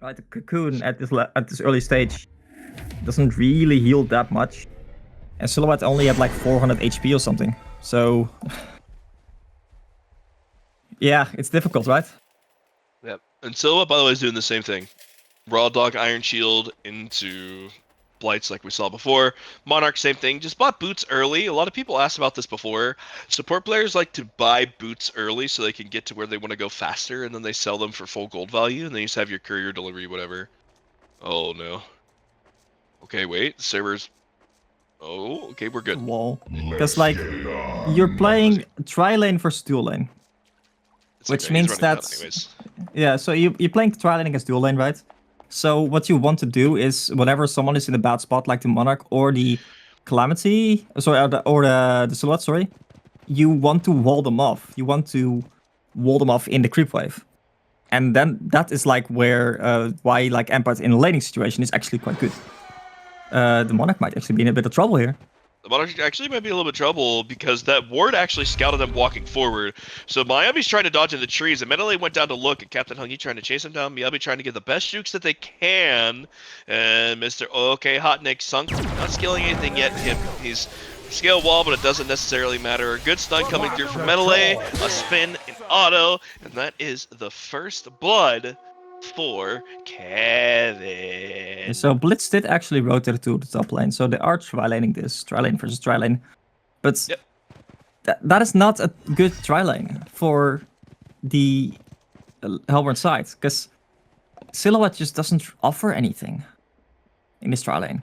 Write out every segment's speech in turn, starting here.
Right, the cocoon at this early stage doesn't really heal that much, and Silhouette only had like 400 HP or something. So yeah, it's difficult, right? Yep. And Silhouette, by the way, is doing the same thing. Raw Dog Iron Shield into Blights like we saw before. Monarch, same thing. Just bought boots early. A lot of people asked about this before. Support players like to buy boots early so they can get to where they want to go faster, and then they sell them for full gold value, and then you just have your courier delivery, whatever. Oh, no. Okay, wait. Servers... Oh, okay, we're good. Wall. Because, like, you're playing tri-lane versus dual lane. Which means that... Yeah, so you're playing tri-lane against dual lane, right? So what you want to do is, whenever someone is in a bad spot, like the Monarch or the Calamity, sorry, or the Silhouette, sorry, you want to wall them off. You want to wall them off in the creep wave. And then that is like why like Empire in a laning situation is actually quite good. The Monarch might actually be in a bit of trouble here. The Monarch actually might be in a little bit of trouble because that ward actually scouted them walking forward. So Miyabi's trying to dodge in the trees, and Menele went down to look, and Captain Hungy trying to chase him down. Miyabi trying to get the best jukes that they can. And Mr. OK Hotnik sunk, not scaling anything yet. He's scale wall, but it doesn't necessarily matter. A good stun coming through from Menele, a spin, an auto, and that is the first blood for Kevin. So Blitz did actually rotate to the top lane, so they are tri-laning this, tri-lane versus tri-lane. But yep. that is not a good tri-lane for the Hellborn side, because Silhouette just doesn't offer anything in this tri-lane.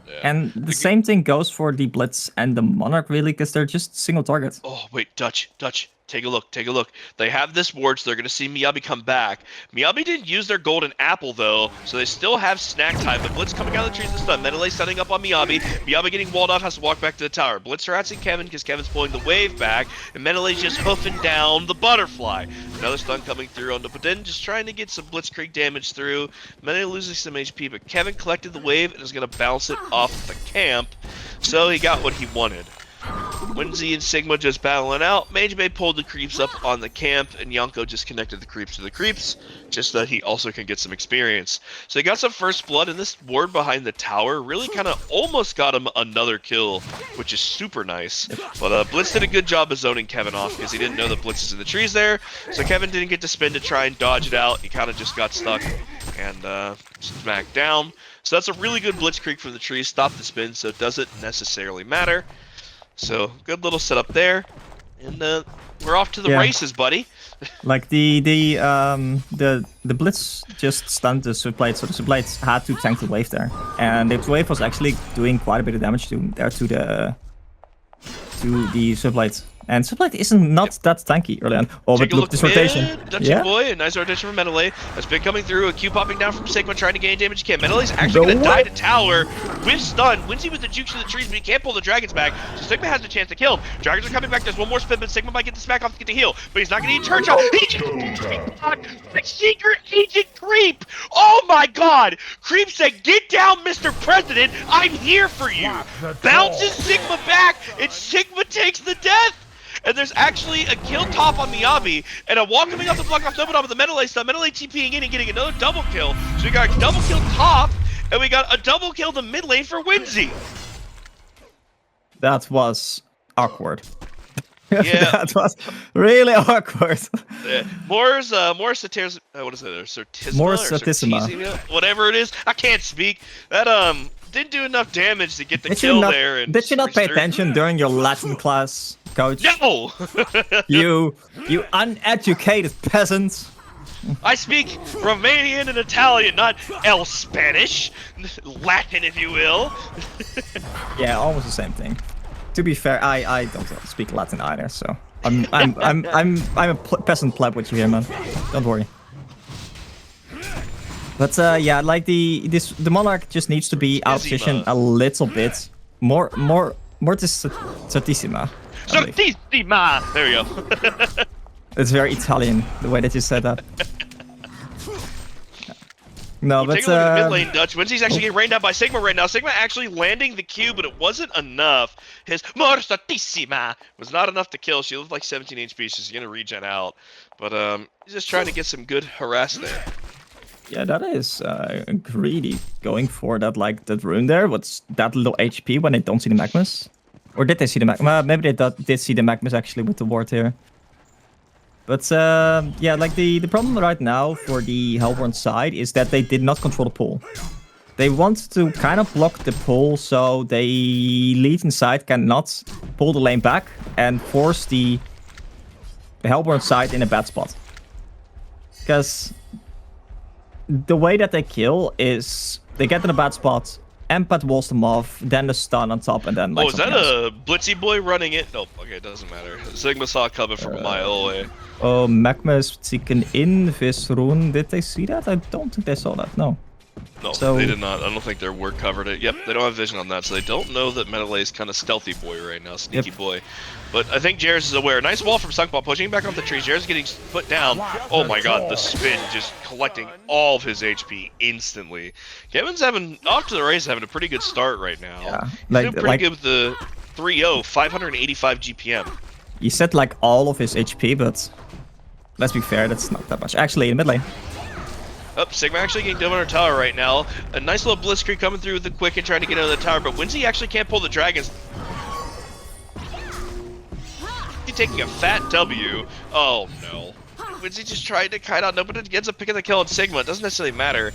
Yeah. And the same thing goes for the Blitz and the Monarch, really, because they're just single targets. Oh, wait, Dutch. Take a look. They have this ward, so they're going to see Miyabi come back. Miyabi didn't use their golden apple, though, so they still have snack time. But Blitz coming out of the trees and stun. Menele setting up on Miyabi. Miyabi getting walled off, has to walk back to the tower. Blitz harassing Kevin because Kevin's pulling the wave back, and Menele's just hoofing down the butterfly. Another stun coming through on the Padin, just trying to get some Blitzkrieg damage through. Menele losing some HP, but Kevin collected the wave and is going to bounce it off the camp. So he got what he wanted. Winzy and Sigma just battling out. Mage Bay pulled the creeps up on the camp, and Yonko just connected the creeps to the creeps, just so that he also can get some experience. So he got some first blood, and this ward behind the tower really kind of almost got him another kill, which is super nice. But Blitz did a good job of zoning Kevin off because he didn't know the Blitz is in the trees there, so Kevin didn't get to spin to try and dodge it out. He kind of just got stuck and smacked down. So that's a really good Blitzkrieg from the trees. Stop the spin, so it doesn't necessarily matter. So good little setup there, and we're off to the races, buddy. Like the Blitz just stunned the Subblade, so the Subblade had to tank the wave there, and the wave was actually doing quite a bit of damage to the Subblade. And Subblade isn't not that tanky early on. Oh, but look, this rotation. Dutchy boy, a nice rotation from Menele. A spin coming through, a Q popping down from Sigma, trying to gain damage. He can't. Menele's actually going to die to tower with stun. Wincy with the jukes to the trees, but he can't pull the dragons back. So Sigma has the chance to kill him. Dragons are coming back. There's one more spin, but Sigma might get the smack off to get the heal. But he's not going to eat turn shot. The secret agent creep. Oh my god. Creep said, get down, Mr. President. I'm here for you. Bounces Sigma back, and Sigma takes the death. And there's actually a kill top on Miyabi, and a wall coming off the block off Nobodom with the Menele stuff. Menele TPing in and getting another double kill. So we got a double kill top, and we got a double kill the mid lane for Winzy. That was awkward. Yeah. That was really awkward. More Satisma, what is it? Certisma? More Satisma. Whatever it is. I can't speak. That didn't do enough damage to get the kill there. And did you not pay attention during your Latin class, coach? No! you uneducated peasants. I speak Romanian and Italian, not El Spanish. Latin, if you will. Yeah, almost the same thing. To be fair, I don't speak Latin either, so I'm a peasant pleb with you here, man. Don't worry. But yeah, like the Monarch just needs to be out positioned a little bit more to Certissima. Certissima! There you go. It's very Italian the way that you said that. No, but take a look at the mid lane, Dutch. Wincy's actually getting rained out by Sigma right now. Sigma actually landing the Q, but it wasn't enough. His Mortissima was not enough to kill. She lived like 17 HP. She's gonna regen out, but he's just trying to get some good harass there. Yeah, that is greedy. Going for that, like, that rune there. What's that little HP when they don't see the Magmas? Or did they see the Magmas? Maybe they did see the Magmas, actually, with the ward here. But, yeah, like, the problem right now for the Hellborn side is that they did not control the pool. They want to kind of block the pull, so they Legion side cannot pull the lane back and force the Hellborn side in a bad spot. Because the way that they kill is they get in a bad spot, Empath walls them off, then the stun on top, and then like. Oh, is that a Blitzy boy running it? Nope. Okay, it doesn't matter. Sigma saw it coming from a mile away. Oh, Magma is taken in Visrun. Did they see that? I don't think they saw that. No. No, so, they did not. I don't think their word covered it. Yep, they don't have vision on that, so they don't know that Metalay is kind of stealthy boy right now, sneaky boy. But I think Jairus is aware. Nice wall from Sunkball, pushing back off the trees. Jairus getting put down. Oh my god, the spin just collecting all of his HP instantly. Kevin's off to the race, having a pretty good start right now. Yeah, he's doing pretty good with the 3-0, 585 GPM. He said like all of his HP, but let's be fair, that's not that much. Actually, in mid lane. Oh, Sigma actually getting done on her tower right now. A nice little Blitzkrieg coming through with the quick and trying to get into the tower, but Winsy actually can't pull the dragons. He's taking a fat W. Oh no. Winsy just tried to kite out, no, but it ends up picking the kill on Sigma. It doesn't necessarily matter.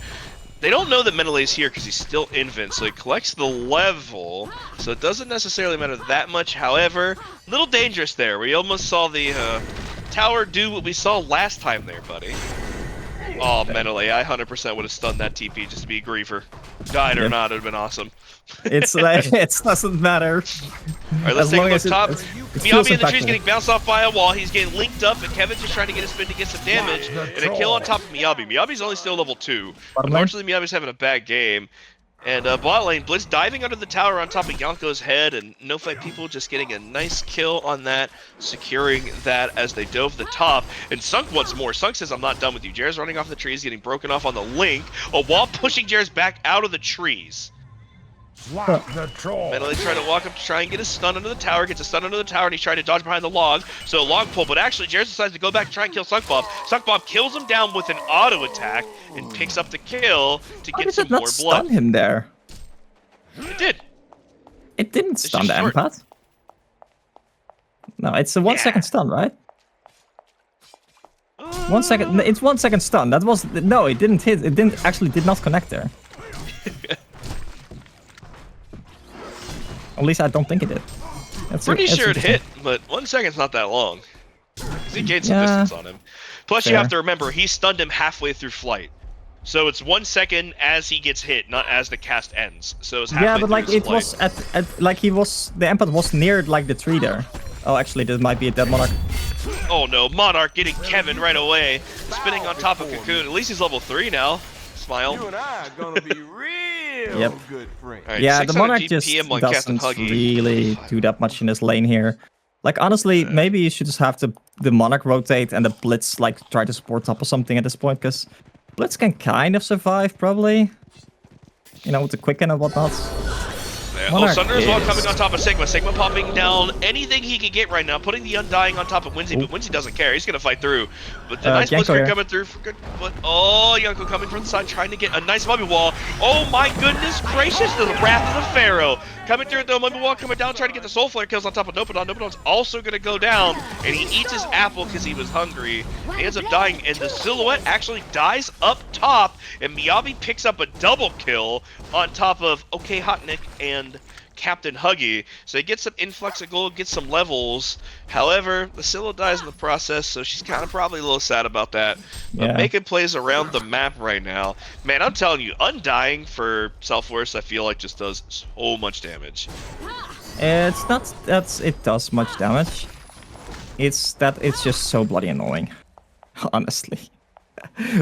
They don't know that Menelay's here because he's still invent, so he collects the level, so it doesn't necessarily matter that much. However, a little dangerous there. We almost saw the tower do what we saw last time there, buddy. Oh, Menelay, I 100% would have stunned that TP just to be a griefer. Died or not, it would have been awesome. It's like, it doesn't matter. Alright, let's take a look top. Miyabi in the tree's getting bounced off by a wall. He's getting linked up, and Kevin's just trying to get a spin to get some damage. And a kill on top of Miyabi. Miyabi's only still level 2. Unfortunately, Miyabi's having a bad game. And bot lane, Blitz diving under the tower on top of Yonko's head, and No Fight People just getting a nice kill on that, securing that as they dove the top. And Sunk once more. Sunk says, I'm not done with you. Jared's running off the trees, getting broken off on the link. A wall pushing Jared back out of the trees. Metalay trying to walk up to try and get a stun under the tower, gets a stun under the tower, and he's trying to dodge behind the log. So a log pull, but actually Jared decides to go back and try and kill Sunkbob. Sunkbob kills him down with an auto attack and picks up the kill to get some more blood. Stun him there? It did. It didn't stun the Empath. No, it's a 1 second stun, right? 1 second. It's 1 second stun. That was no. It didn't hit. It didn't actually did not connect there. At least I don't think it did. Pretty sure it hit, but 1 second's not that long. He gained some distance on him. Plus, you have to remember, he stunned him halfway through flight. So it's 1 second as he gets hit, not as the cast ends. So it's halfway but like through it was like he was, the Empath was near like the tree there. Oh, actually, this might be a dead Monarch. Oh no, Monarch getting Kevin right away, spinning on top of Cocoon. At least he's level 3 now. Smile. You and I are gonna be real good friends. Right, yeah, the Monarch just doesn't really do that much in this lane here. Like, honestly, maybe you should just have the Monarch rotate and the Blitz, like, try to support top or something at this point, because Blitz can kind of survive, probably. You know, with the Quicken and whatnot. Oh, Sunder as well coming on top of Sigma. Sigma popping down anything he can get right now, putting the Undying on top of Winsy, but Winsy doesn't care. He's going to fight through. But the nice Blitzkrieg coming through for good. But, oh, Yonko coming from the side, trying to get a nice Mummy Wall. Oh my goodness gracious, the Wrath of the Pharaoh. Coming through the Mummy Wall, coming down, trying to get the Soul Flare kills on top of Nopodon. Nopodon's also going to go down, and he eats his apple because he was hungry. He ends up dying, and the Silhouette actually dies up top, and Miyabi picks up a double kill on top of OK Hotnik and Captain Huggy, so he gets some influx of gold, gets some levels. However, the Scylla dies in the process, so she's kind of probably a little sad about that. But making plays around the map right now. Man, I'm telling you, Undying for Self-Worst, I feel like just does so much damage. It's not that it does much damage. It's that it's just so bloody annoying, honestly.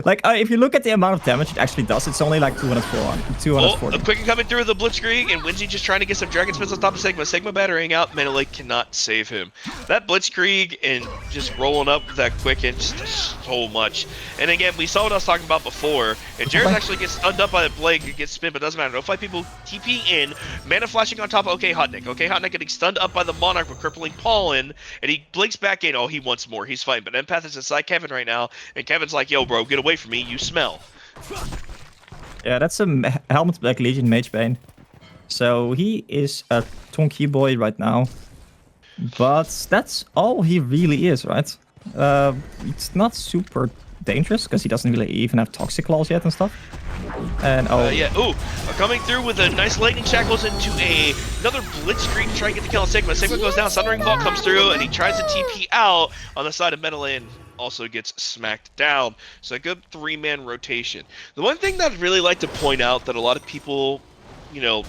Like, if you look at the amount of damage it actually does, it's only like 240. Oh, a Quicken coming through with the Blitzkrieg, and Winsy just trying to get some Dragon Spins on top of Sigma. Sigma battering out, Menelay cannot save him. That Blitzkrieg and just rolling up with that Quicken just does so much. And again, we saw what I was talking about before, and Jared actually gets stunned up by the Blade and gets spin, but it doesn't matter. No Fight People TPing in, Mana flashing on top of OK Hotnik. OK Hotnik getting stunned up by the Monarch with Crippling Pollen, and he blinks back in. Oh, he wants more. He's fighting, but Empath is inside Kevin right now, and Kevin's like, yo, bro, get away from me, you smell. Yeah, that's a Helmet Black Legion Mage Bane. So he is a Tonky boy right now. But that's all he really is, right? It's not super dangerous because he doesn't really even have Toxic Claws yet and stuff. And yeah. Ooh, coming through with a nice lightning shackles into another blitzkrieg to try and get the kill on Sigma. Sigma goes down, Sundering Vault comes through, and he tries to TP out on the side of Melee and also gets smacked down. So a good 3-man rotation. The one thing that I'd really like to point out that a lot of people, you know,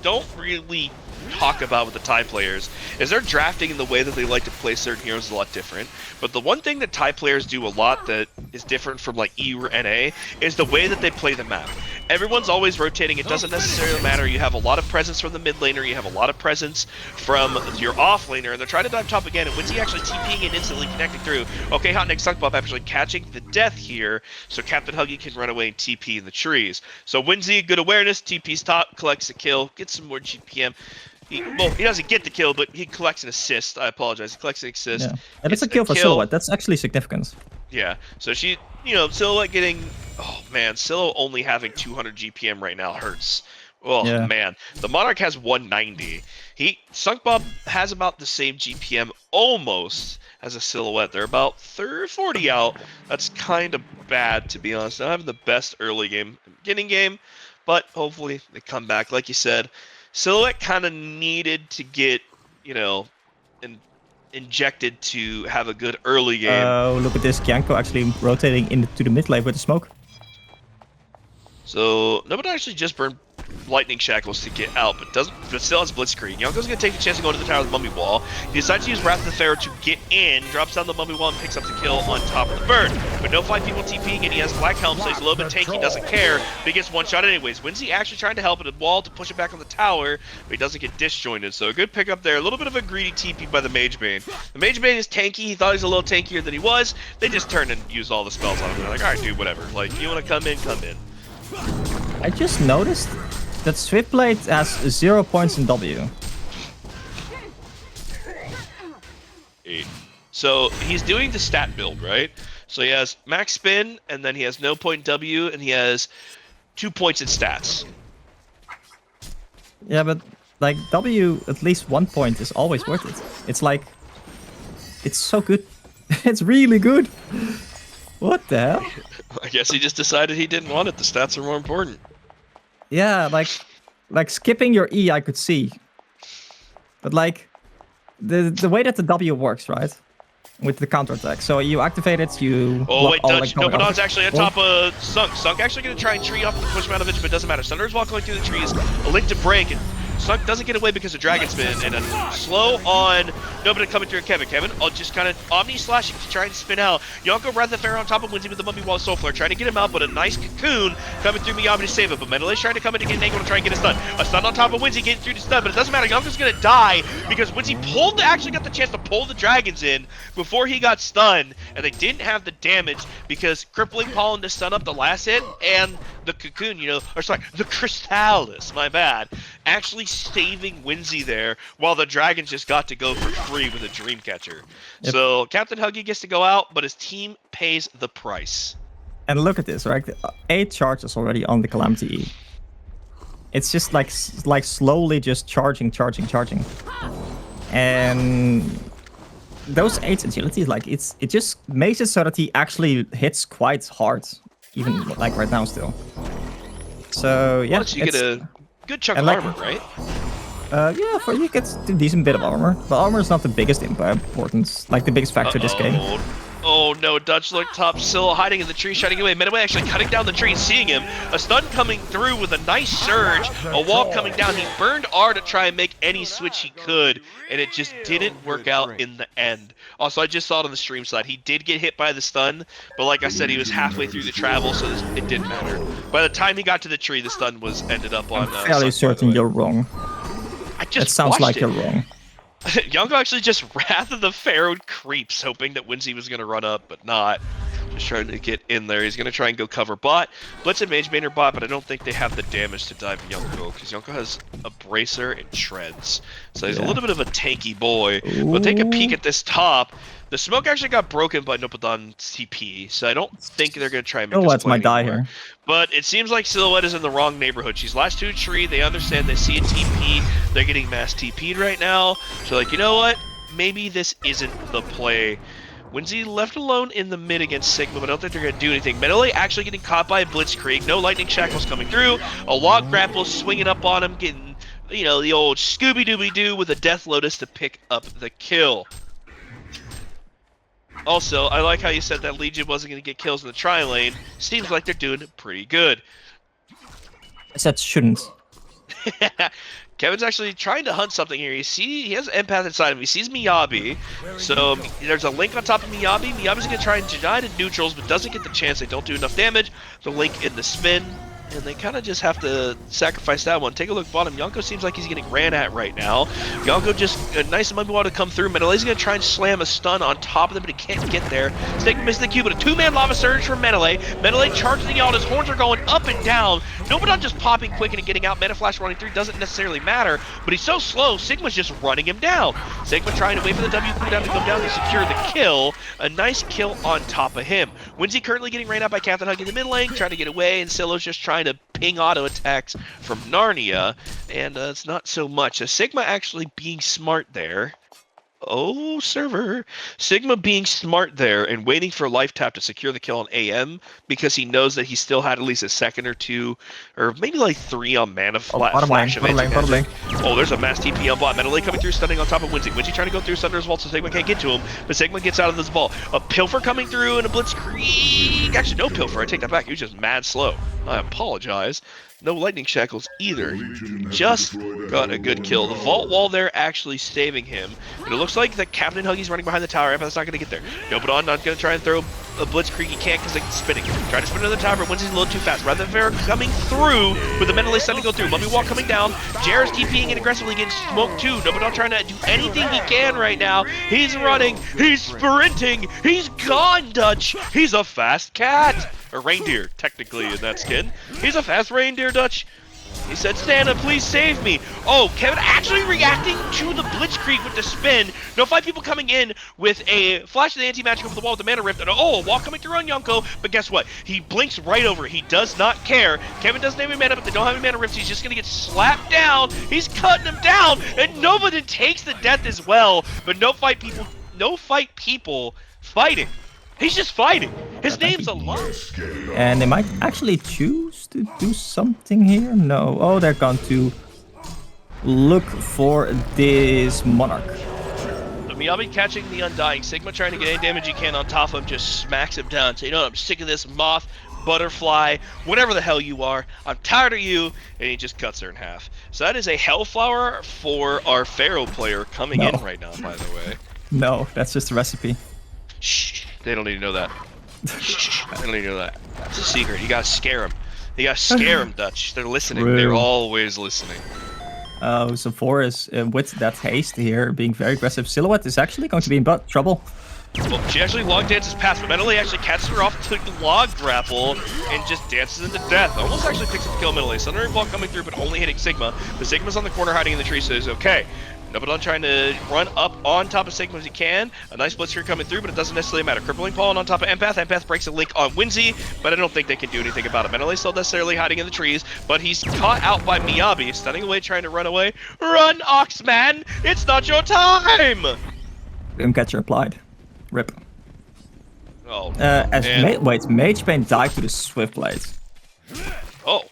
don't really talk about with the TIE players is their drafting and the way that they like to play certain heroes is a lot different. But the one thing that TIE players do a lot that is different from like E or NA is the way that they play the map. Everyone's always rotating. It doesn't necessarily matter. You have a lot of presence from the mid laner. You have a lot of presence from your off laner. And they're trying to dive top again. And Winzy actually TPing and instantly connecting through. Okay, Hot Nick Sunkbuff actually catching the death here. So Captain Huggy can run away and TP in the trees. So Winzy, good awareness. TP's top, collects a kill, gets some more GPM. He doesn't get the kill, but he collects an assist. I apologize. He collects an assist. Yeah. And it's a kill for Silhouette. That's actually significant. Yeah. So she, you know, Silhouette getting... Oh, man. Silo only having 200 GPM right now hurts. Oh, yeah. Man. The Monarch has 190. Sunkbob has about the same GPM almost as a Silhouette. They're about 40 out. That's kind of bad, to be honest. Not having the best early game, beginning game, but hopefully they come back. Like you said, Silhouette kind of needed to get, you know, injected to have a good early game. Oh, look at this. Kyanko actually rotating into the mid lane with the smoke. So, nobody actually just burned lightning shackles to get out, but still has blitzkrieg. Yonko's gonna take the chance to go to the tower with the mummy wall. He decides to use Wrath of the Pharaoh to get in, drops down the mummy wall and picks up the kill on top of the bird. But no 5 people TPing, and he has Black Helm, so he's a little bit tanky, doesn't care, but he gets one shot anyways. Winzy actually trying to help at the wall to push it back on the tower, but he doesn't get disjointed. So a good pickup there. A little bit of a greedy TP by the Mage Bane. The Mage Bane is tanky. He thought he was a little tankier than he was. They just turned and used all the spells on him. They're like, alright, dude, whatever. Like, you want to come in, come in. I just noticed that Swiftblade has 0 points in W. So he's doing the stat build, right? So he has max spin, and then he has no point W, and he has 2 points in stats. Yeah, but like W, at least 1 point is always worth it. It's like, it's so good. It's really good. What the hell? I guess he just decided he didn't want it. The stats are more important. Yeah, like skipping your E, I could see. But like, the way that the W works, right? With the counterattack. So you activate it, you... Oh, wait, Dutch. No, Banan's actually on top of Sunk. Sunk actually going to try and tree off the push him out of it, but it doesn't matter. Thunder's Wall going through the trees. A link to break, and Sunk doesn't get away because of Dragon Spin, and a slow on nobody coming through Kevin. Kevin, I'll just kind of Omni slashing to try and spin out. Yonko Wrath of the Pharaoh on top of Winzy with the Mummy Wall Soulflare, trying to get him out, but a nice cocoon coming through Miyabi to save it. But Menelee's trying to come in to get an angle to try and get a stun. A stun on top of Winzy getting through the stun, but it doesn't matter. Yonko's going to die because Winzy actually got the chance to pull the dragons in before he got stunned, and they didn't have the damage because Crippling Pollen to stun up the last hit, and the cocoon, you know, or sorry, the Crystallis, my bad, actually saving Winzy there while the dragons just got to go for free with a Dreamcatcher. Yep. So Captain Huggy gets to go out, but his team pays the price. And look at this, right? 8 charges already on the Calamity E. It's just like slowly just charging. And those 8 agility, like it just makes it so that he actually hits quite hard, even like right now still. So yeah, you get a good chunk of armor, right? Yeah, you get a decent bit of armor. But armor is not the biggest importance, like the biggest factor this game. Oh no, Dutch look top, still hiding in the tree, trying to get away. Medaway actually cutting down the tree, seeing him. A stun coming through with a nice surge. A wall coming down. He burned R to try and make any switch he could, and it just didn't work out in the end. Also, I just saw it on the stream side. He did get hit by the stun, but like I said, he was halfway through the travel, so it didn't matter. By the time he got to the tree, the stun ended up on... I'm fairly certain you're wrong. It sounds like you're wrong. Yonko actually just Wrath of the Pharaoh creeps, hoping that Winzy was going to run up, but not. Just trying to get in there. He's going to try and go cover bot. Blitz and Mage Bane are bot, but I don't think they have the damage to dive Yonko, because Yonko has a Bracer and Shreds. So he's a little bit of a tanky boy. We'll take a peek at this top. The smoke actually got broken by Nopodon's TP, so I don't think they're going to try and make us play might die anymore. here. But it seems like Silhouette is in the wrong neighborhood. She's last to a tree. They understand. They see a TP. They're getting mass TP'd right now. So like, you know what? Maybe this isn't the play. Winsy left alone in the mid against Sigma, but I don't think they're going to do anything. Melee actually getting caught by a Blitzkrieg. No lightning shackles coming through. A log grapple swinging up on him, getting, you know, the old Scooby-Dooby-Doo with a Death Lotus to pick up the kill. Also, I like how you said that Legion wasn't going to get kills in the tri-lane. Seems like they're doing pretty good. I said shouldn't. Kevin's actually trying to hunt something here. He has an empath inside of him. He sees Miyabi. So there's a link on top of Miyabi. Miyabi's going to try and deny to neutrals, but doesn't get the chance. They don't do enough damage. The link in the spin. And they kind of just have to sacrifice that one. Take a look bottom. Yonko seems like he's getting ran at right now. Yonko just a nice amount to come through. Menelee's going to try and slam a stun on top of them, but he can't get there. Snake misses the Q, but a two-man lava surge from Menelee. Menelee charging out. His horns are going up and down. Nobodon just popping quick and getting out. Meta Flash running through doesn't necessarily matter, but he's so slow. Sigma's just running him down. Sigma trying to wait for the W cooldown to come down to secure the kill. A nice kill on top of him. Winsy currently getting ran out by Captain Hug in the mid lane, trying to get away, and Silo's just trying to ping auto attacks from Narnia, and it's not so much. Sigma actually being smart there. Oh, server. Sigma being smart there and waiting for life tap to secure the kill on AM because he knows that he still had at least a second or two, or maybe like 3 on mana flash of magic. Oh, there's a mass TP on bot. Menelee coming through, stunning on top of Winsy. Winsy trying to go through Thunder's Vault so Sigma can't get to him, but Sigma gets out of this vault. A Pilfer coming through and a Blitzkrieg. Actually, no Pilfer. I take that back. He was just mad slow. I apologize. No lightning shackles either. He just got a good kill. The vault wall there actually saving him. And it looks like that Captain Huggy's running behind the tower. Empath's not going to get there. Nopodon not going to try and throw a Blitzkrieg. He can't because it's spinning. Trying to spin another tower, but Winston's a little too fast. Rather than Vera coming through with the Menelee starting to go through. Mummy Wall coming down. Jared's TPing and aggressively getting smoked too. Nopodon trying to do anything he can right now. He's running. He's sprinting. He's gone, Dutch. He's a fast cat. Or reindeer, technically, in that skin. He's a fast reindeer, Dutch. He said, Santa, please save me. Oh, Kevin actually reacting to the Blitzkrieg with the spin. No 5 people coming in with a flash of the anti-magic over the wall with the mana rift. And a wall coming through on Yonko. But guess what? He blinks right over. He does not care. Kevin doesn't have any mana, but they don't have any mana rifts. He's just going to get slapped down. He's cutting him down. And nobody takes the death as well. But no fight people fighting. He's just fighting. His name's a lot. And they might actually choose to do something here. No. Oh, they're going to look for this Monarch. So Miyabi catching the Undying. Sigma trying to get any damage he can on top of him. Just smacks him down. So you know what? I'm sick of this moth, butterfly, whatever the hell you are. I'm tired of you. And he just cuts her in half. So that is a Hellflower for our Pharaoh player coming in right now, by the way. No, that's just a recipe. Shh. They don't need to know that. Shh. They don't need to know that. It's a secret. You gotta scare them. You gotta scare them, Dutch. They're listening. True. They're always listening. So Forrest, with that haste here, being very aggressive, Silhouette is actually going to be in trouble. Well, she actually log dances past, but Menelee actually catches her off to the log grapple and just dances into death. Almost actually picks up the kill Menelee. Thundering Ball coming through, but only hitting Sigma. But Sigma's on the corner hiding in the tree, so it's okay. Nopodon trying to run up on top of Sigma as he can. A nice Blitzkrieg coming through, but it doesn't necessarily matter. Crippling Pawn on top of Empath. Empath breaks a link on Winsy, but I don't think they can do anything about it. Menelee's still necessarily hiding in the trees, but he's caught out by Miyabi, stunning away, trying to run away. Run, Oxman! It's not your time! Dreamcatcher applied. Rip. Oh. Wait, Mage Bane died to the Swift Blade. Oh.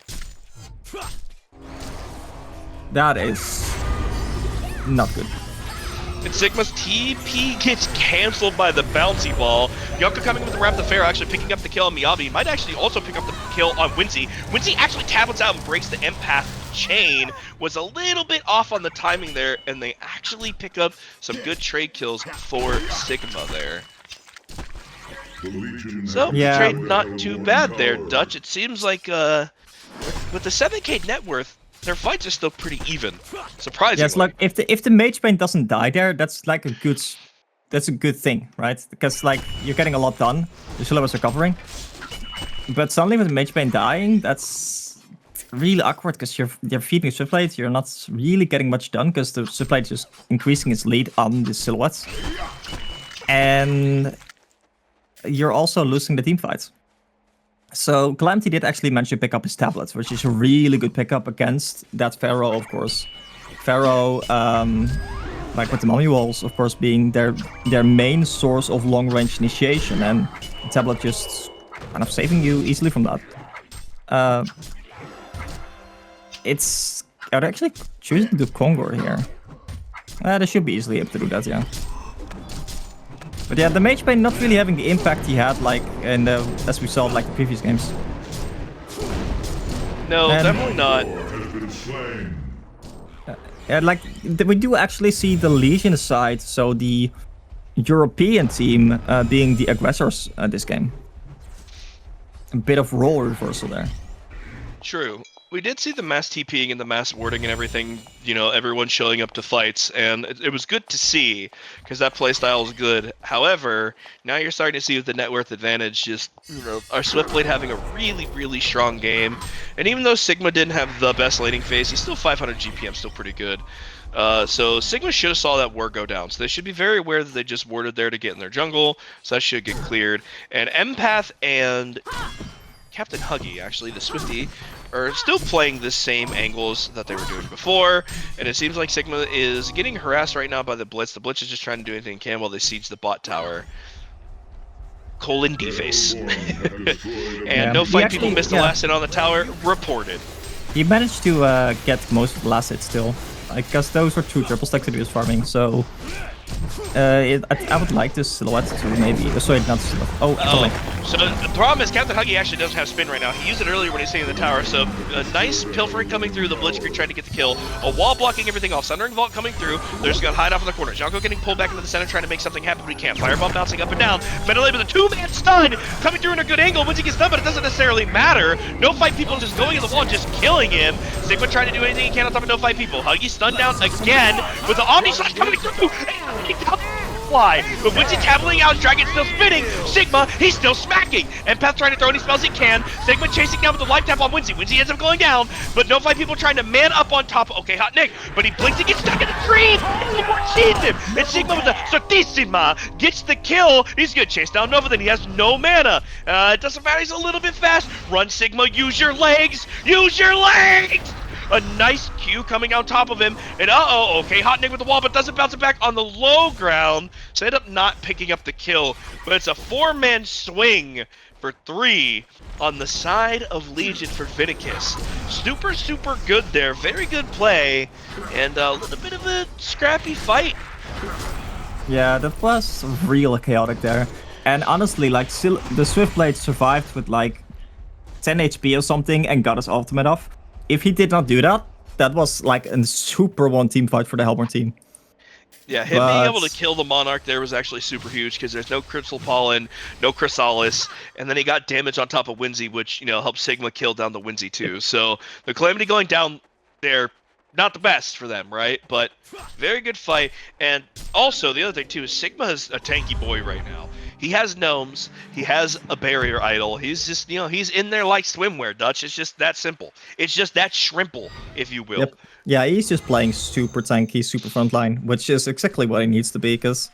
That is not good. And Sigma's TP gets cancelled by the bouncy ball. Yonko coming with the Wrap the Fair, actually picking up the kill on Miyabi. Might actually also pick up the kill on Winsy. Winsy actually tablets out and breaks the Empath chain. Was a little bit off on the timing there, and they actually pick up some good trade kills for Sigma there. So, trade not too bad there, Dutch. It seems like with the 7k net worth, their fights are still pretty even. Surprisingly. Yes, like if the Mage Bane doesn't die there, that's like a good that's a good thing, right? Because like you're getting a lot done, the Silhouettes are covering. But suddenly with the Mage Bane dying, that's really awkward because you're feeding Swiftblade, you're not really getting much done because the Swiftblade is just increasing its lead on the Silhouettes. And you're also losing the team fights. So Calamity did actually manage to pick up his tablets, which is a really good pickup against that Pharaoh, of course. Pharaoh, like with the mummy walls, of course, being their main source of long-range initiation, and the tablet just kind of saving you easily from that. Are they actually choosing to do Kongor here? They should be easily able to do that, yeah. But yeah, the Mage Bane not really having the impact he had, like in the, as we saw, like the previous games. No, definitely not. Yeah, like we do actually see the Legion side, so the European team being the aggressors this game. A bit of role reversal there. True. We did see the mass TPing and the mass warding and everything, you know, everyone showing up to fights, and it was good to see, because that playstyle is good. However, now you're starting to see with the net worth advantage, just, you know, our Swiftblade having a really, really strong game. And even though Sigma didn't have the best laning phase, he's still 500 GPM, still pretty good. So Sigma should have saw that ward go down, so they should be very aware that they just warded there to get in their jungle, so that should get cleared. And Empath and Captain Huggy, actually, the Swifty, are still playing the same angles that they were doing before, and it seems like Sigma is getting harassed right now by the Blitz. The Blitz is just trying to do anything it can while they siege the bot tower. Colon D-face. And no fight people missed the last hit on the tower, reported. He managed to get most of the last hit still, because those were 2 triple stacks that he was farming, so I would like this Silhouette to maybe, sorry, not Silhouette. So the problem is Captain Huggy actually doesn't have spin right now. He used it earlier when he's sitting in the tower, so a nice pilfering coming through, the Blitzkrieg trying to get the kill, a wall blocking everything off, Sundering Vault coming through, they're just gonna hide off in the corner. Janko getting pulled back into the center trying to make something happen, but he can't. Firebomb bouncing up and down, Ventilate with a 2-man stun, coming through in a good angle, once he gets done, but it doesn't necessarily matter. No fight people just going in the wall, just killing him. Sigma trying to do anything he can on top of no fight people. Huggy stunned down again, with the Omni Slash coming through, fly. But once he's tabling out, his dragon's still spinning. Sigma, he's still smacking. Empath trying to throw any spells he can. Sigma chasing down with the life tap on Winsy. Winsy ends up going down, but no fight people trying to man up on top. Okay, Hot Nick, but he blinks and gets stuck in the trees. And sees him. And Sigma with the Sotissima gets the kill. He's gonna chase down Nova, then he has no mana. It doesn't matter, he's a little bit fast. Run, Sigma, use your legs. Use your legs! A nice Q coming on top of him, and okay, Hot Nick with the wall, but doesn't bounce it back on the low ground, so end up not picking up the kill, but it's a 4-man swing for 3 on the side of Legion for Vinicius. Super, super good there, very good play, and a little bit of a scrappy fight. Yeah, that was real chaotic there, and honestly, like, the Swiftblade survived with like 10 HP or something and got his ultimate off. If he did not do that, that was like a super one-team fight for the Hellborn team. Yeah, him being able to kill the Monarch there was actually super huge because there's no Crystal Pollen, no Chrysalis, and then he got damage on top of Winsy, which, you know, helped Sigma kill down the Winsy too. So the Calamity going down there, not the best for them, right? But very good fight. And also, the other thing too is Sigma is a tanky boy right now. He has gnomes, he has a barrier idol, he's just, you know, he's in there like swimwear, Dutch. It's just that simple. It's just that shrimple, if you will. Yep. Yeah, he's just playing super tanky, super frontline, which is exactly what he needs to be, because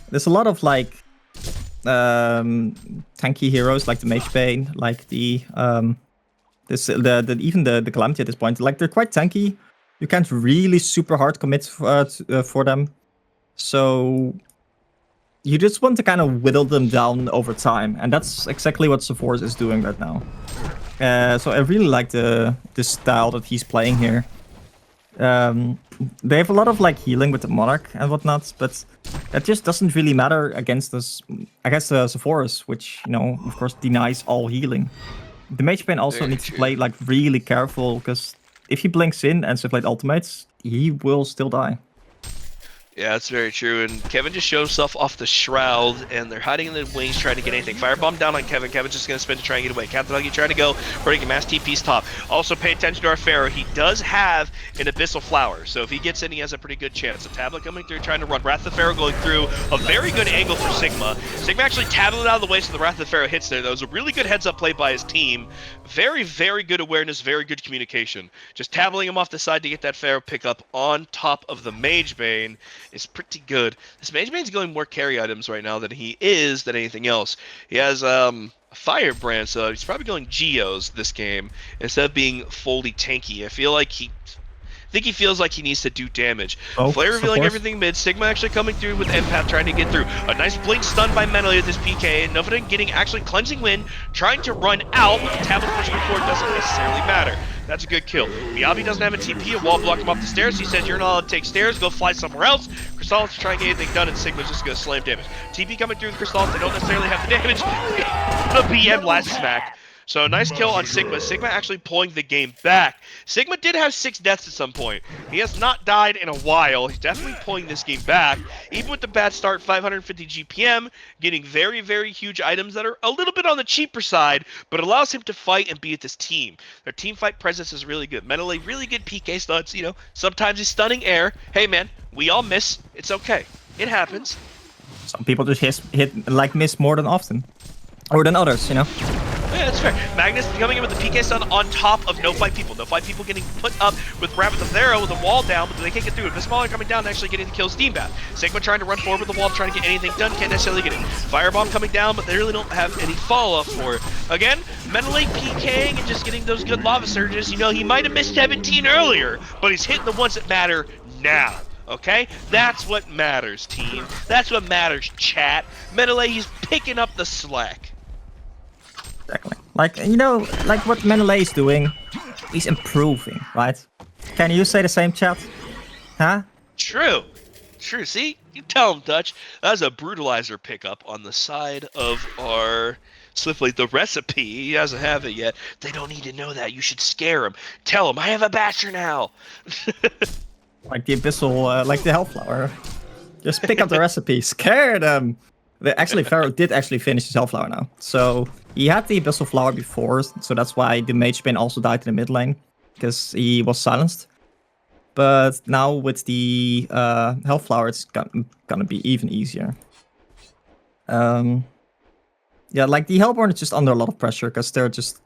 there's a lot of, like, tanky heroes, like the Mage Bane, like the even the Calamity at this point. Like, they're quite tanky. You can't really super hard commit for them. So you just want to kind of whittle them down over time, and that's exactly what Sephora is doing right now. So I really like the style that he's playing here. They have a lot of like healing with the Monarch and whatnot, but that just doesn't really matter against us. I guess Sephora's, which, you know, of course denies all healing. The Mage Bane also needs to play like really careful, because if he blinks in and Swiftblade ultimates, he will still die. Yeah, that's very true. And Kevin just showed himself off the shroud, and they're hiding in the wings trying to get anything. Firebomb down on Kevin. Kevin's just going to spin to try and get away. Captain Huggy trying to go, running a mass TP's top. Also, pay attention to our Pharaoh. He does have an Abyssal Flower, so if he gets in, he has a pretty good chance. A tablet coming through, trying to run. Wrath of Pharaoh going through. A very good angle for Sigma. Sigma actually tablet out of the way, so the Wrath of Pharaoh hits there. That was a really good heads-up play by his team. Very, very good awareness, very good communication. Just tabling him off the side to get that Pharaoh pickup on top of the Mage Bane is pretty good. This Mage Bane's going more carry items right now than he is than anything else. He has a Firebrand, so he's probably going Geos this game instead of being fully tanky. I think he feels like he needs to do damage. Flare revealing everything mid. Sigma actually coming through with Empath trying to get through. A nice blink stun by Meneley with his PK. And Novaden getting actually Cleansing Wind, trying to run out, but the tablet pushing forward doesn't necessarily matter. That's a good kill. Miyabi doesn't have a TP. A wall blocked him off the stairs. He says, you're not allowed to take stairs. Go fly somewhere else. Crystallis trying to get anything done, and Sigma's just going to slam damage. TP coming through with Crystallis. They don't necessarily have the damage. The BM last smack. So nice kill on Sigma. Sigma actually pulling the game back. Sigma did have 6 deaths at some point. He has not died in a while. He's definitely pulling this game back. Even with the bad start, 550 GPM, getting very, very huge items that are a little bit on the cheaper side, but allows him to fight and be with his team. Their team fight presence is really good. Mentally, really good PK stuns. You know, sometimes he's stunning air. Hey man, we all miss. It's okay. It happens. Some people just miss more than often. Or than others, you know? Yeah, that's fair. Magnus coming in with the PK stun on top of no fight people. No fight people getting put up with Rabbit of Arrow with a wall down, but they can't get through it. Vismaler coming down, actually getting to kill Steam Bath. Sigma trying to run forward with the wall, trying to get anything done, can't necessarily get it. Firebomb coming down, but they really don't have any follow-up for it. Again, mentally PKing and just getting those good lava surges. You know, he might have missed 17 earlier, but he's hitting the ones that matter now. Okay? That's what matters, team. That's what matters, chat. Meneley, he's picking up the slack. Exactly. Like, you know, like what Meneley is doing, he's improving, right? Can you say the same, chat? Huh? True. True. See? You tell him, Dutch. That was a brutalizer pickup on the side of our Swiftly. The recipe, he doesn't have it yet. They don't need to know that. You should scare him. Tell him, I have a Basher now. Like the Abyssal, like the Hellflower. Just pick up the recipe. Scare them. Actually, Pharaoh did actually finish his Hellflower now. So he had the Abyssal Flower before, so that's why the Mage Bane also died in the mid lane, because he was silenced. But now with the Hellflower, it's gonna be even easier. Yeah, like the Hellborn is just under a lot of pressure, because they're just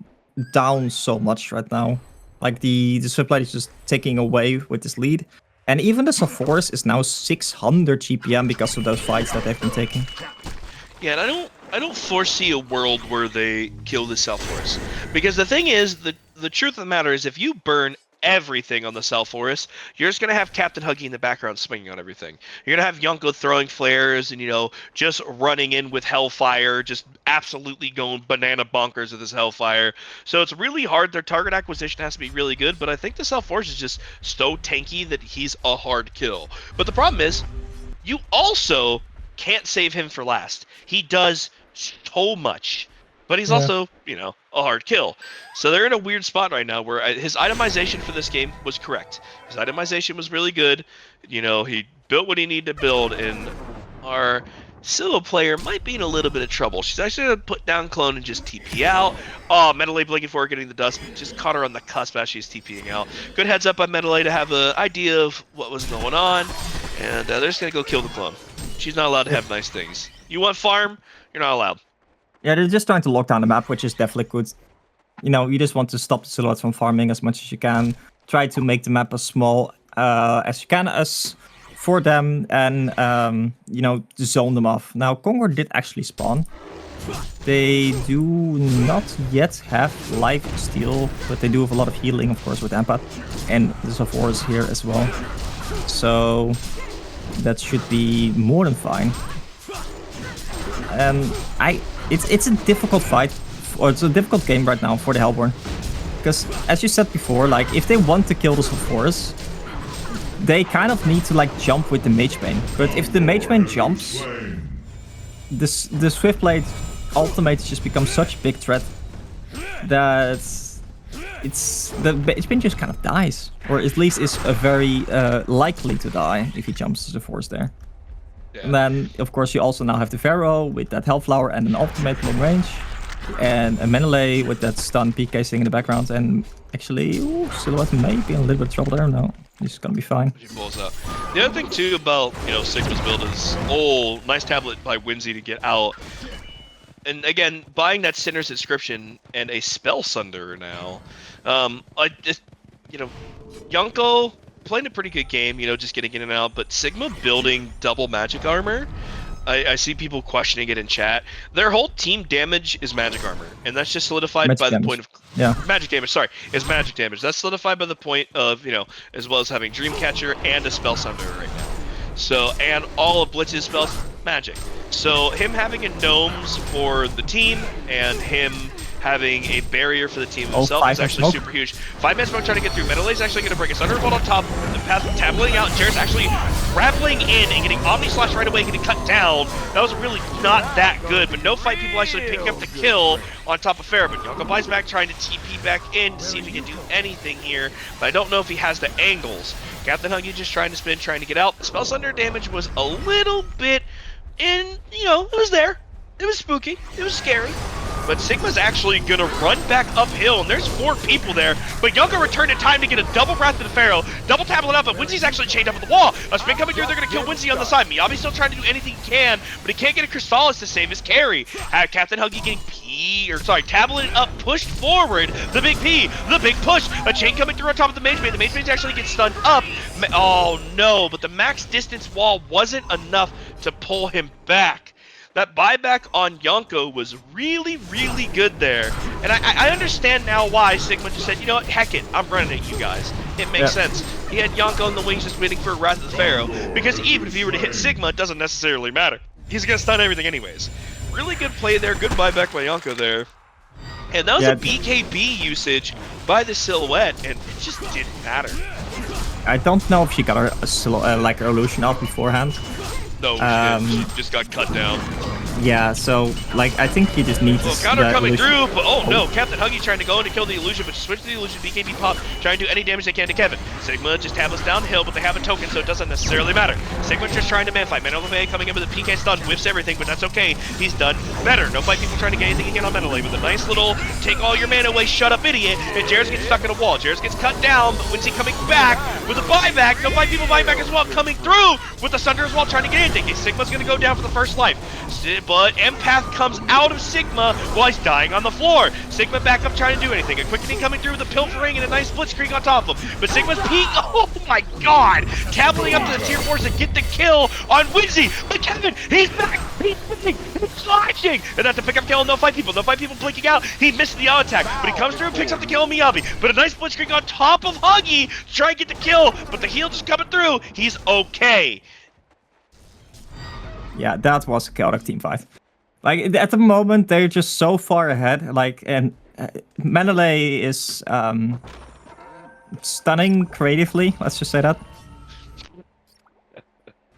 down so much right now. Like the Swiftblade is just taking away with this lead. And even the Sulfuras is now 600 GPM because of those fights that they've been taking. Yeah, and I don't foresee a world where they kill the Sulfuras. Because the thing is, the truth of the matter is, if you burn everything on the Sulfuras, you're just going to have Captain Huggy in the background swinging on everything. You're going to have Yonko throwing flares and, you know, just running in with Hellfire, just absolutely going banana bonkers with his Hellfire. So it's really hard. Their target acquisition has to be really good, but I think the Sulfuras is just so tanky that he's a hard kill. But the problem is, you also can't save him for last. He does so much. But he's also, you know, a hard kill. So they're in a weird spot right now where his itemization for this game was correct. His itemization was really good. You know, he built what he needed to build, and our solo player might be in a little bit of trouble. She's actually going to put down Clone and just TP out. Oh, Meneley blinking for her, getting the dust. Just caught her on the cusp as she's TPing out. Good heads up by Meneley to have an idea of what was going on. And they're just going to go kill the Clone. She's not allowed to have nice things. You want farm? You're not allowed. Yeah, they're just trying to lock down the map, which is definitely good. You know, you just want to stop the silhouettes from farming as much as you can. Try to make the map as small as you can as for them, and you know, zone them off. Now, Congo did actually spawn. They do not yet have life steal, but they do have a lot of healing, of course, with Empath, and the Sulfuras here as well. So that should be more than fine. It's a difficult fight, or it's a difficult game right now for the Hellborn. Because, as you said before, like, if they want to kill the Sulfuras, they kind of need to, like, jump with the Mage Bane. But if the Mage Bane jumps, the Swiftblade ultimate just becomes such a big threat that the Bane just kind of dies, or at least is very likely to die if he jumps to the force there. Yeah. And then, of course, you also now have the Pharaoh with that Health Flower and an ultimate long range, and a Menelay with that stun PK sitting in the background. And actually, Silhouette may be in a little bit of trouble there. No, he's gonna be fine. He pulls out. The other thing too about Sigma's build is nice tablet by Winsy to get out. And again, buying that Sinner's Inscription and a Spell Sunder now. I just, Yonko playing a pretty good game, just getting in and out, but Sigma building double magic armor, I see people questioning it in chat. Their whole team damage is magic armor, and that's just solidified by the point of magic damage. Sorry, is magic damage. That's solidified by the point of as well as having Dreamcatcher and a Spell Sunder right now. So, and all of Blitz's spells magic. So him having a gnomes for the team and him having a barrier for the team himself is actually super huge. 5-man smoke trying to get through. Menelay's actually going to break a Thunderbolt on top. The path tabulating out. Jared's actually grappling in and getting Omni Slash right away, getting cut down. That was really not that good, but no fight people actually picking up the kill on top of Farah. But Yonko buys back, trying to TP back in to see if he can do anything here. But I don't know if he has the angles. Captain Huggy just trying to spin, trying to get out. The Spell Sunder damage was a little bit it was there. It was spooky. It was scary. But Sigma's actually going to run back uphill, and there's 4 people there. But Yonko returned in time to get a double Wrath to the Pharaoh, double tablet up, but Winzy's actually chained up at the wall. A spin coming through, they're going to kill Winsy on the side. Miyabi's still trying to do anything he can, but he can't get a Crystallis to save his carry. Captain Huggy getting tableted up, pushed forward. The big P, the big push. A chain coming through on top of the Mage Bane. The Mage Bane actually gets stunned up. Oh no, but the max distance wall wasn't enough to pull him back. That buyback on Yonko was really, really good there. And I understand now why Sigma just said, you know what, heck it, I'm running at you guys. It makes sense. He had Yonko in the wings just waiting for a Wrath of the Pharaoh, because even if he were to hit Sigma, it doesn't necessarily matter. He's going to stun everything anyways. Really good play there, good buyback by Yonko there. And that was a BKB usage by the Silhouette, and it just didn't matter. I don't know if she got her illusion out beforehand. No, she just got cut down. Yeah, so, I think you just need to... counter coming through, but no, Captain Huggy trying to go in to kill the illusion, but switch to the illusion, BKB pop, trying to do any damage they can to Kevin. Sigma just tablets downhill, but they have a token, so it doesn't necessarily matter. Sigma's just trying to man-fight. Menelay coming in with a PK stun, whiffs everything, but that's okay. He's done better. No fight people trying to get anything again on Menelay with a nice little take all your mana away, shut up idiot, and Jairus gets stuck in a wall. Jairus gets cut down, but Winsy coming back with a buyback. No fight people buying back as well, coming through with the Sunder as well, trying to get anything. Sigma's gonna go down for the first life, but Empath comes out of Sigma while he's dying on the floor. Sigma back up trying to do anything. A quickening coming through with a pilfering and a nice blitzkrieg on top of him. But Sigma's peak, oh my god! Tableting up to the tier 4s to get the kill on Winsy. But Kevin, he's back! He's moving! He's slashing! And that's a pick up kill, no fight people. No fight people blinking out. He missed the auto attack, but he comes through and picks up the kill on Miyabi. But a nice blitzkrieg on top of Huggy to try and get the kill, but the heal just coming through. He's okay. Yeah, that was a chaotic team fight. At the moment, they're just so far ahead. And Menelay is stunning creatively. Let's just say that.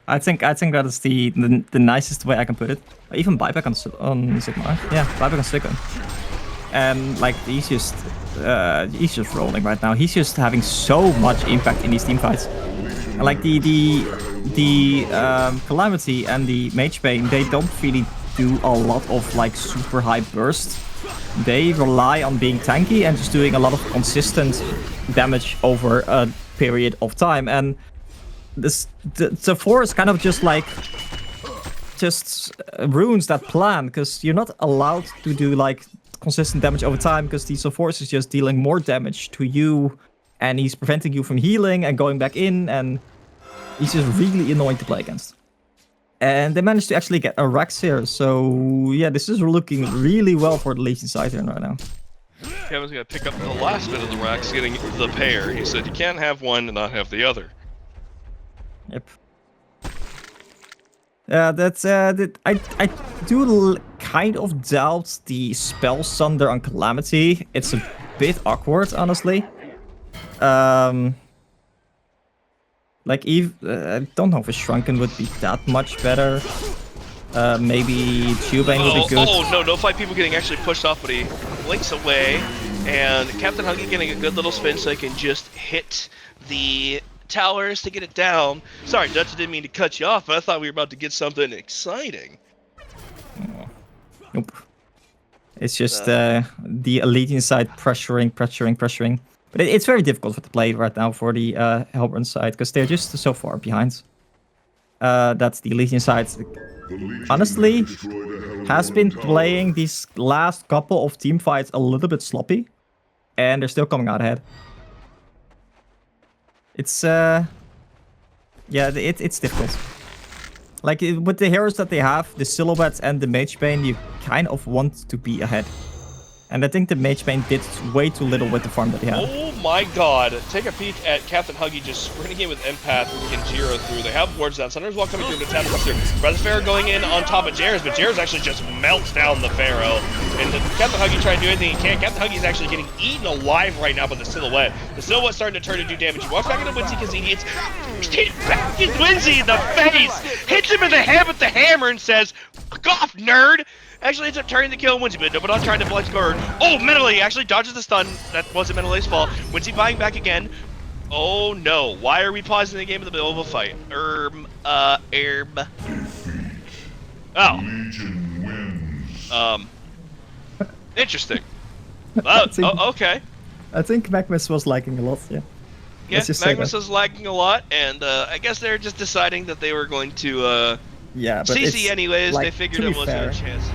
I think that is the nicest way I can put it. Even buyback on Sigma. Yeah, buyback on Sigma. And he's just rolling right now. He's just having so much impact in these team fights. And the Calamity and the Mage Bane, they don't really do a lot of super high burst. They rely on being tanky and just doing a lot of consistent damage over a period of time. And the 4 is kind of just ruins that plan, because you're not allowed to do consistent damage over time, because the Force is just dealing more damage to you, and he's preventing you from healing and going back in, and he's just really annoying to play against. And they managed to actually get a Rex here, so yeah, this is looking really well for the Legion side here right now. Kevin's gonna pick up the last bit of the Rex, getting the pair. He said you can't have one and not have the other. Yep. That's I do kind of doubt the Spell Sunder on Calamity. It's a bit awkward, honestly. I don't know if a Shrunken would be that much better. Maybe Tubane would be good. Oh no, no fight people getting actually pushed off, but he blinks away. And Captain Huggy getting a good little spin so he can just hit the towers to get it down. Sorry, Dutch, I didn't mean to cut you off, but I thought we were about to get something exciting. Nope. It's just the Elysian side pressuring. But it's very difficult to play right now for the Hellburn side because they're just so far behind. That's the Elysian side. Honestly, has been playing these last couple of team fights a little bit sloppy, and they're still coming out ahead. It's it's difficult. Like with the heroes that they have, the Silhouettes and the Mage Bane, you kind of want to be ahead. And I think the Mage Bane did way too little with the farm that he had. Oh my god. Take a peek at Captain Huggy just sprinting in with Empath and Jiro through. They have wards down. Thunder's Wall coming through to tap up through. Brother Pharaoh going in on top of Jairus, but Jairus actually just melts down the Pharaoh. And Captain Huggy trying to do anything he can. Captain Huggy's actually getting eaten alive right now by the Silhouette. The Silhouette's starting to turn to do damage. He walks back into Winsy because he hits Winsy in the face, hits him in the head with the hammer and says, "Fuck off, nerd!" Actually ends up turning the kill on Winsy, but not trying to flex guard. Oh, Menelay actually dodges the stun. That wasn't Menelay's fault. Winsy buying back again. Oh no, why are we pausing the game in the middle of a fight? Oh. Interesting. Okay. I think Magmus was lagging a lot, yeah. Yeah, Magmus was lagging a lot, and I guess they're just deciding that they were going to yeah, but CC anyways. Like, they figured it wasn't a chance.